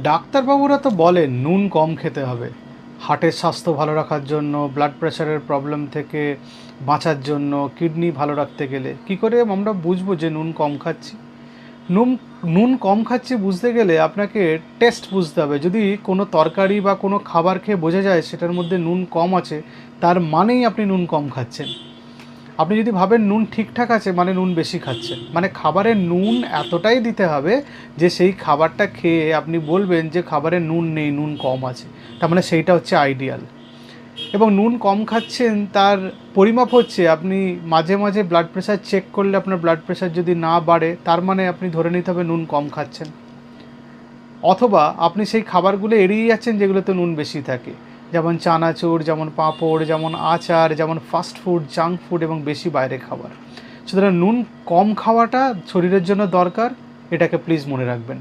ডাক্তারবাবুরা তো বলেন নুন কম খেতে হবে হার্টের স্বাস্থ্য ভালো রাখার জন্য, ব্লাড প্রেশারের প্রবলেম থেকে বাঁচার জন্য, কিডনি ভালো রাখতে গেলে। কী করে আমরা বুঝবো যে নুন কম খাচ্ছি? নুন নুন কম খাচ্ছি বুঝতে গেলে আপনাকে টেস্ট বুঝতে হবে। যদি কোনো তরকারি বা কোনো খাবার খেয়ে বোঝা যায় সেটার মধ্যে নুন কম আছে, তার মানেই আপনি নুন কম খাচ্ছেন। আপনি যদি ভাবেন নুন ঠিকঠাক আছে, মানে নুন বেশি খাচ্ছেন। মানে খাবারে নুন এতটাই দিতে হবে যে সেই খাবারটা খেয়ে আপনি বলবেন যে খাবারে নুন নেই, নুন কম আছে। তার মানে সেইটা হচ্ছে আইডিয়াল। এবং নুন কম খাচ্ছেন তার পরিমাপ হচ্ছে আপনি মাঝে মাঝে ব্লাড প্রেশার চেক করলে আপনার ব্লাড প্রেশার যদি না বাড়ে, তার মানে আপনি ধরে নিতে হবে নুন কম খাচ্ছেন। অথবা আপনি সেই খাবারগুলো এড়িয়ে যাচ্ছেন যেগুলোতে নুন বেশি থাকে, যেমন চানাচুর, যেমন পাঁপড়, যেমন আচার, যেমন ফাস্ট ফুড, জাঙ্ক ফুড এবং বেশি বাইরে খাবার। সুতরাং নুন কম খাওয়াটা শরীরের জন্য দরকার, এটাকে প্লিজ মনে রাখবেন।